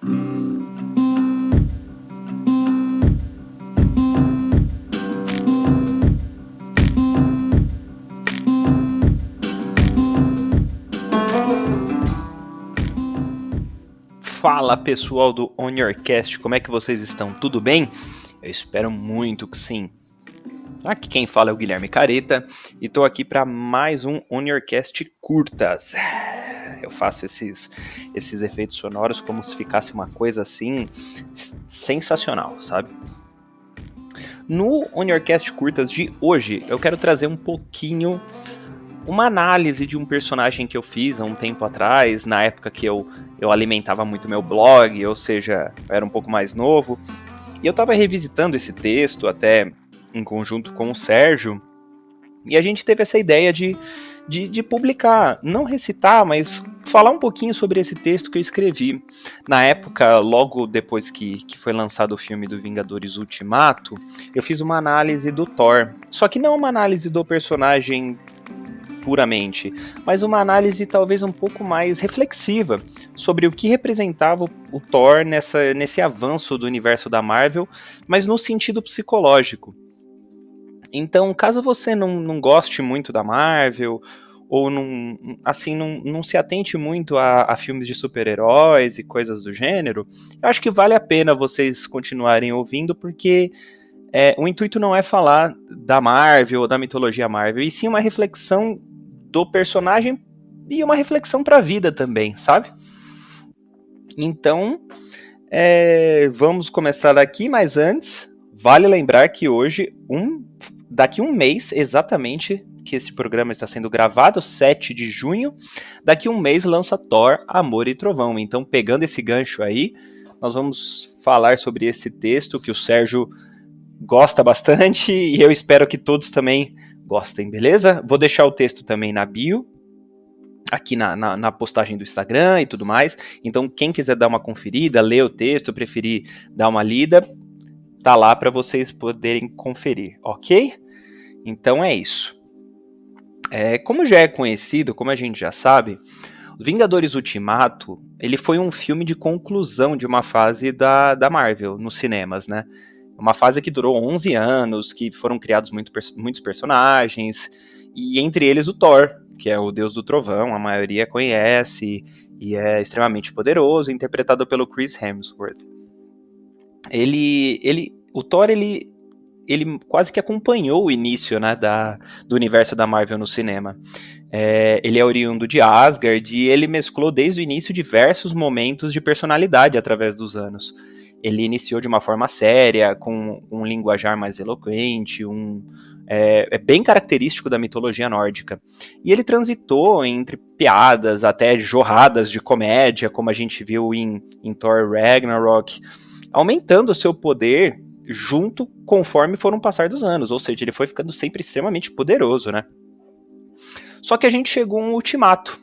Fala pessoal do On Your Cast, como é que vocês estão? Tudo bem? Eu espero muito que sim. Aqui quem fala é o Guilherme Careta e tô aqui para mais um On Your Cast curtas. Eu faço esses efeitos sonoros como se ficasse uma coisa assim sensacional, sabe? No On Your Cast curtas de hoje, eu quero trazer um pouquinho uma análise de um personagem que eu fiz há um tempo atrás, na época que eu alimentava muito meu blog, ou seja, eu era um pouco mais novo, e eu estava revisitando esse texto até em conjunto com o Sérgio, e a gente teve essa ideia de publicar, não recitar, mas falar um pouquinho sobre esse texto que eu escrevi. Na época, logo depois que foi lançado o filme do Vingadores Ultimato, eu fiz uma análise do Thor, só que não uma análise do personagem puramente, mas uma análise talvez um pouco mais reflexiva sobre o que representava o Thor nesse avanço do universo da Marvel, mas no sentido psicológico. Então, caso você não goste muito da Marvel, ou não se atente muito a filmes de super-heróis e coisas do gênero, eu acho que vale a pena vocês continuarem ouvindo, porque o intuito não é falar da Marvel ou da mitologia Marvel, e sim uma reflexão do personagem e uma reflexão para a vida também, sabe? Então, vamos começar aqui, mas antes, vale lembrar que hoje, daqui um mês, exatamente, que esse programa está sendo gravado, 7 de junho, daqui um mês lança Thor, Amor e Trovão. Então, pegando esse gancho aí, nós vamos falar sobre esse texto que o Sérgio gosta bastante e eu espero que todos também gostem, beleza? Vou deixar o texto também na bio, aqui na postagem do Instagram e tudo mais. Então, quem quiser dar uma conferida, ler o texto, preferir dar uma lida, tá lá para vocês poderem conferir, ok? Então é isso. Como já é conhecido, como a gente já sabe, Vingadores Ultimato, ele foi um filme de conclusão de uma fase da Marvel nos cinemas, né? Uma fase que durou 11 anos, que foram criados muitos personagens, e entre eles o Thor, que é o deus do trovão, a maioria conhece, e é extremamente poderoso, interpretado pelo Chris Hemsworth. O Thor, ele quase que acompanhou o início, né, do universo da Marvel no cinema. Ele é oriundo de Asgard e ele mesclou desde o início diversos momentos de personalidade através dos anos. Ele iniciou de uma forma séria, com um linguajar mais eloquente, é bem característico da mitologia nórdica. E ele transitou entre piadas até jorradas de comédia, como a gente viu em Thor Ragnarok, aumentando o seu poder junto conforme foram passar dos anos, ou seja, ele foi ficando sempre extremamente poderoso, né? Só que a gente chegou a um ultimato.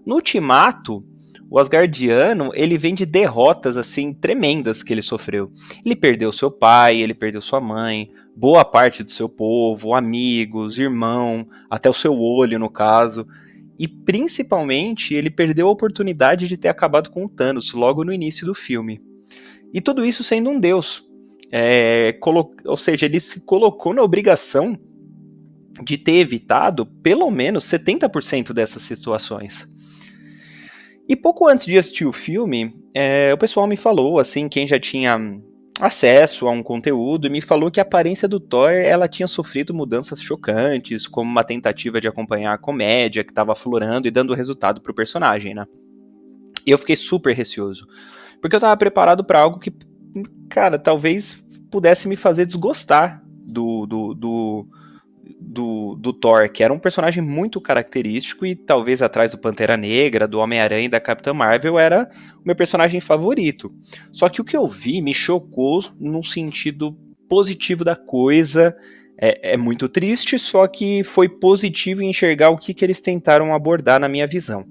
No ultimato, o Asgardiano, ele vem de derrotas assim tremendas que ele sofreu. Ele perdeu seu pai, ele perdeu sua mãe, boa parte do seu povo, amigos, irmão, até o seu olho no caso. E principalmente, ele perdeu a oportunidade de ter acabado com o Thanos logo no início do filme. E tudo isso sendo um deus. Ou seja, ele se colocou na obrigação de ter evitado pelo menos 70% dessas situações. E pouco antes de assistir o filme, o pessoal me falou, assim, quem já tinha acesso a um conteúdo, me falou que a aparência do Thor, ela tinha sofrido mudanças chocantes, como uma tentativa de acompanhar a comédia que estava aflorando e dando resultado pro personagem, né? E eu fiquei super receoso, porque eu estava preparado para algo que, cara, talvez pudesse me fazer desgostar do Thor, que era um personagem muito característico e talvez atrás do Pantera Negra, do Homem-Aranha e da Capitã Marvel era o meu personagem favorito. Só que o que eu vi me chocou no sentido positivo da coisa. É muito triste, só que foi positivo enxergar o que eles tentaram abordar na minha visão.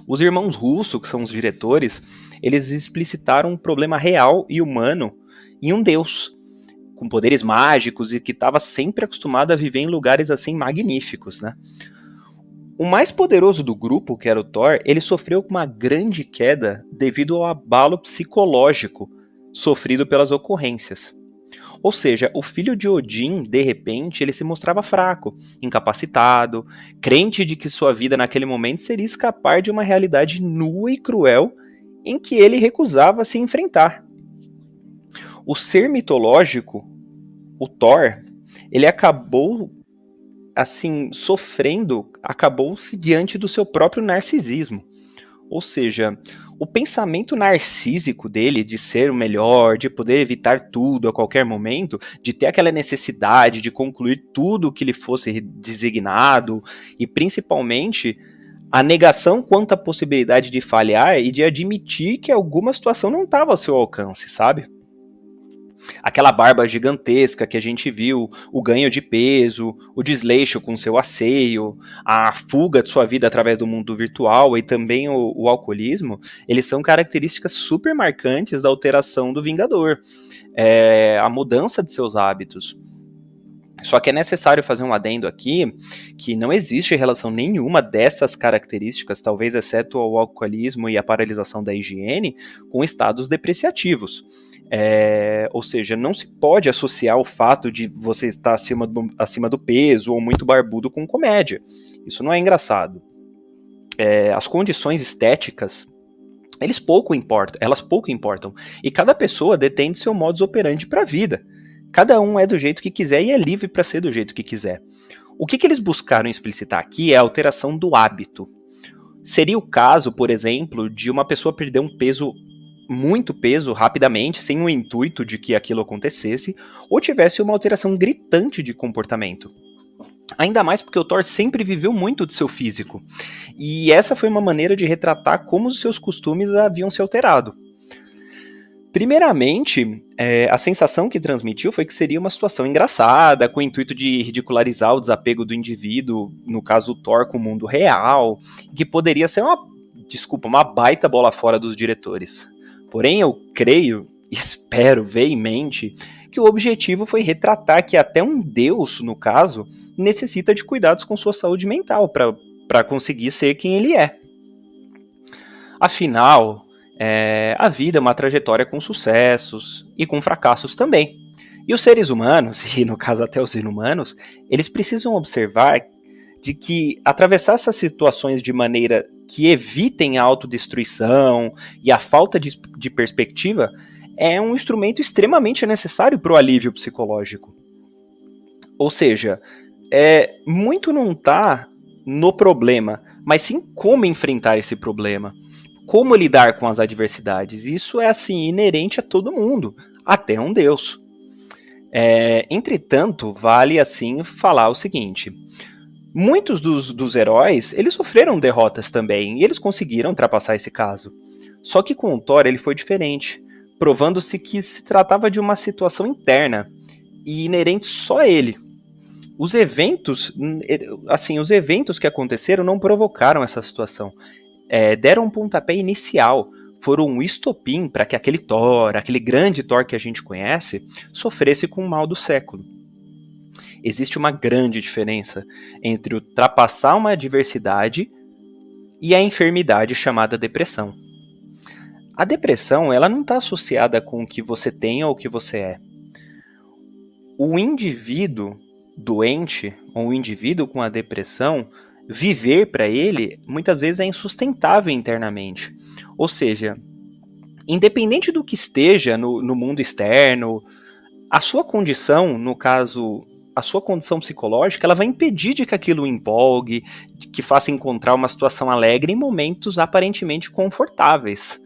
Os irmãos Russo, que são os diretores, eles explicitaram um problema real e humano em um deus com poderes mágicos e que estava sempre acostumado a viver em lugares assim magníficos, né? O mais poderoso do grupo, que era o Thor, ele sofreu uma grande queda devido ao abalo psicológico sofrido pelas ocorrências. Ou seja, o filho de Odin, de repente, ele se mostrava fraco, incapacitado, crente de que sua vida naquele momento seria escapar de uma realidade nua e cruel em que ele recusava se enfrentar. O ser mitológico, o Thor, ele acabou assim sofrendo, acabou-se diante do seu próprio narcisismo. Ou seja, o pensamento narcísico dele de ser o melhor, de poder evitar tudo a qualquer momento, de ter aquela necessidade de concluir tudo o que lhe fosse designado, e principalmente a negação quanto à possibilidade de falhar e de admitir que alguma situação não estava ao seu alcance, sabe? Aquela barba gigantesca que a gente viu, o ganho de peso, o desleixo com seu asseio, a fuga de sua vida através do mundo virtual e também o alcoolismo, eles são características super marcantes da alteração do Vingador. A mudança de seus hábitos. Só que é necessário fazer um adendo aqui, que não existe relação nenhuma dessas características, talvez exceto o alcoolismo e a paralisação da higiene, com estados depreciativos. Ou seja, não se pode associar o fato de você estar acima do peso ou muito barbudo com comédia. Isso não é engraçado. As condições estéticas, elas pouco importam. E cada pessoa detém seu modus operandi para a vida. Cada um é do jeito que quiser e é livre para ser do jeito que quiser. O que eles buscaram explicitar aqui é a alteração do hábito. Seria o caso, por exemplo, de uma pessoa perder muito peso rapidamente, sem o intuito de que aquilo acontecesse, ou tivesse uma alteração gritante de comportamento. Ainda mais porque o Thor sempre viveu muito de seu físico. E essa foi uma maneira de retratar como os seus costumes haviam se alterado. Primeiramente, a sensação que transmitiu foi que seria uma situação engraçada, com o intuito de ridicularizar o desapego do indivíduo, no caso o Thor, com o mundo real, que poderia ser uma baita bola fora dos diretores. Porém, eu creio, espero veemente, que o objetivo foi retratar que até um deus, no caso, necessita de cuidados com sua saúde mental para conseguir ser quem ele é. Afinal, a vida é uma trajetória com sucessos e com fracassos também. E os seres humanos, e no caso até os inumanos, eles precisam observar de que atravessar essas situações de maneira que evitem a autodestruição e a falta de perspectiva é um instrumento extremamente necessário para o alívio psicológico. Ou seja, muito não está no problema, mas sim como enfrentar esse problema. Como lidar com as adversidades. Isso é assim inerente a todo mundo, até um deus. Entretanto, vale assim falar o seguinte: muitos dos heróis, eles sofreram derrotas também, e eles conseguiram ultrapassar esse caso. Só que com o Thor ele foi diferente, provando-se que se tratava de uma situação interna e inerente só a ele. Os eventos que aconteceram não provocaram essa situação. Deram um pontapé inicial, foram um estopim para que aquele Thor, aquele grande Thor que a gente conhece, sofresse com o mal do século. Existe uma grande diferença entre ultrapassar uma adversidade e a enfermidade chamada depressão. A depressão, ela não está associada com o que você tem ou o que você é. O indivíduo doente, ou o indivíduo com a depressão, viver para ele, muitas vezes é insustentável internamente. Ou seja, independente do que esteja no mundo externo, a sua condição, no caso, a sua condição psicológica, ela vai impedir de que aquilo empolgue, de que faça encontrar uma situação alegre em momentos aparentemente confortáveis,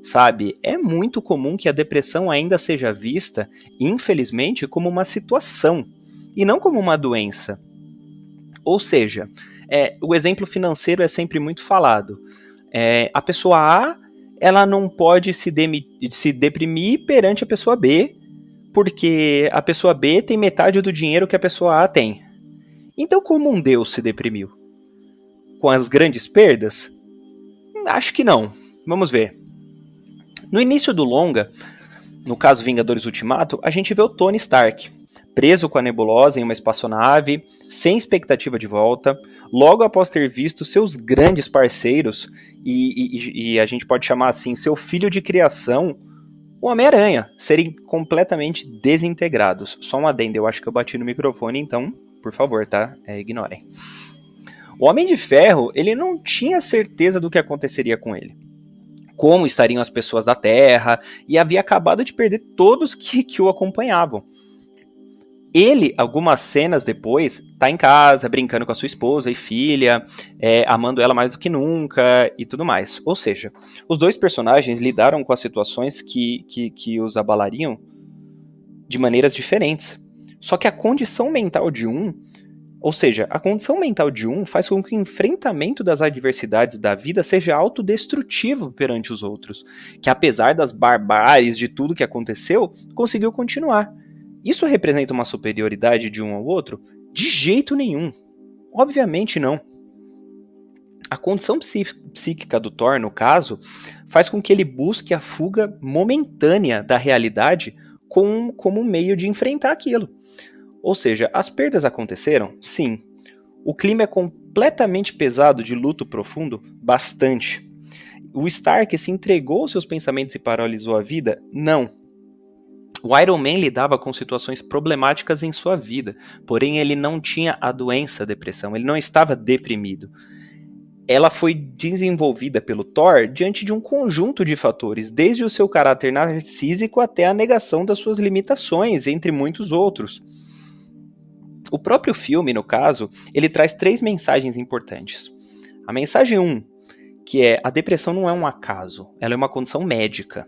sabe? É muito comum que a depressão ainda seja vista, infelizmente, como uma situação, e não como uma doença. Ou seja, o exemplo financeiro é sempre muito falado. A pessoa A, ela não pode se deprimir perante a pessoa B, porque a pessoa B tem metade do dinheiro que a pessoa A tem. Então, como um deus se deprimiu? Com as grandes perdas? Acho que não. Vamos ver. No início do longa, no caso Vingadores Ultimato, a gente vê o Tony Stark preso com a nebulosa em uma espaçonave, sem expectativa de volta, logo após ter visto seus grandes parceiros, e a gente pode chamar assim, seu filho de criação, o Homem-Aranha, serem completamente desintegrados. Só um adendo, eu acho que eu bati no microfone, então, por favor, tá? Ignorem. O Homem de Ferro, ele não tinha certeza do que aconteceria com ele. Como estariam as pessoas da Terra, e havia acabado de perder todos que o acompanhavam. Ele, algumas cenas depois, tá em casa, brincando com a sua esposa e filha, amando ela mais do que nunca e tudo mais. Ou seja, os dois personagens lidaram com as situações que os abalariam de maneiras diferentes. Só que a condição mental de um, ou seja, a condição mental de um faz com que o enfrentamento das adversidades da vida seja autodestrutivo perante os outros, que apesar das barbáries de tudo que aconteceu, conseguiu continuar. Isso representa uma superioridade de um ao outro? De jeito nenhum. Obviamente não. A condição psíquica do Thor, no caso, faz com que ele busque a fuga momentânea da realidade como um meio de enfrentar aquilo. Ou seja, as perdas aconteceram? Sim. O clima é completamente pesado de luto profundo? Bastante. O Stark se entregou aos seus pensamentos e paralisou a vida? Não. O Iron Man lidava com situações problemáticas em sua vida, porém ele não tinha a doença, a depressão, ele não estava deprimido. Ela foi desenvolvida pelo Thor diante de um conjunto de fatores, desde o seu caráter narcísico até a negação das suas limitações, entre muitos outros. O próprio filme, no caso, ele traz 3 mensagens importantes. A mensagem 1, que é: a depressão não é um acaso, ela é uma condição médica.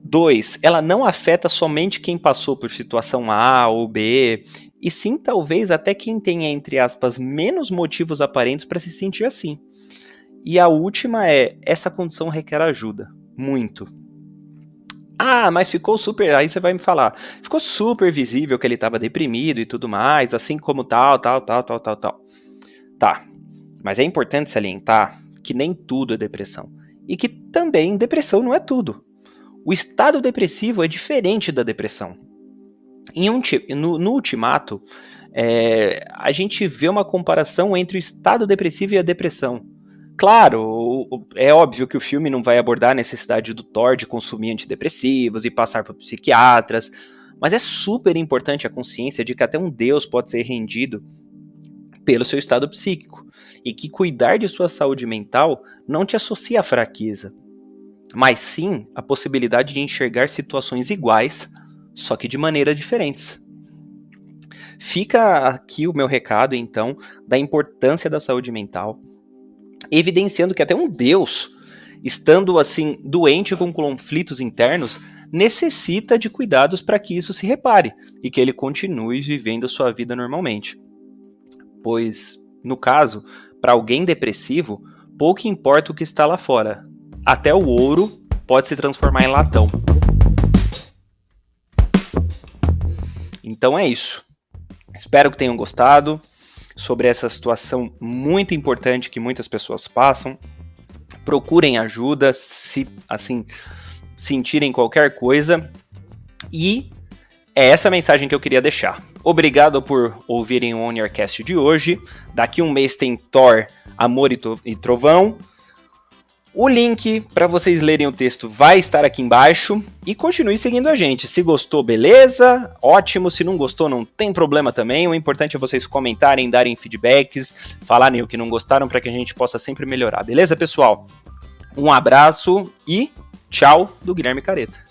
2, ela não afeta somente quem passou por situação A ou B, e sim talvez até quem tenha, entre aspas, menos motivos aparentes para se sentir assim. E a última é: essa condição requer ajuda, muito. Ah, mas ficou super, aí você vai me falar, ficou super visível que ele estava deprimido e tudo mais, assim como tal. Tá, mas é importante salientar que nem tudo é depressão, e que também depressão não é tudo. O estado depressivo é diferente da depressão. No Ultimato, a gente vê uma comparação entre o estado depressivo e a depressão. Claro, é óbvio que o filme não vai abordar a necessidade do Thor de consumir antidepressivos e passar por psiquiatras, mas é super importante a consciência de que até um deus pode ser rendido pelo seu estado psíquico, e que cuidar de sua saúde mental não te associa à fraqueza, mas sim a possibilidade de enxergar situações iguais, só que de maneiras diferentes. Fica aqui o meu recado, então, da importância da saúde mental, evidenciando que até um deus, estando assim doente com conflitos internos, necessita de cuidados para que isso se repare e que ele continue vivendo a sua vida normalmente. Pois, no caso, para alguém depressivo, pouco importa o que está lá fora. Até o ouro pode se transformar em latão. Então é isso. Espero que tenham gostado sobre essa situação muito importante que muitas pessoas passam. Procurem ajuda se assim sentirem qualquer coisa. E é essa mensagem que eu queria deixar. Obrigado por ouvirem o On Your Cast de hoje. Daqui um mês tem Thor, Amor e Trovão. O link para vocês lerem o texto vai estar aqui embaixo. E continue seguindo a gente. Se gostou, beleza? Ótimo. Se não gostou, não tem problema também. O importante é vocês comentarem, darem feedbacks, falarem o que não gostaram para que a gente possa sempre melhorar. Beleza, pessoal? Um abraço e tchau do Guilherme Careta.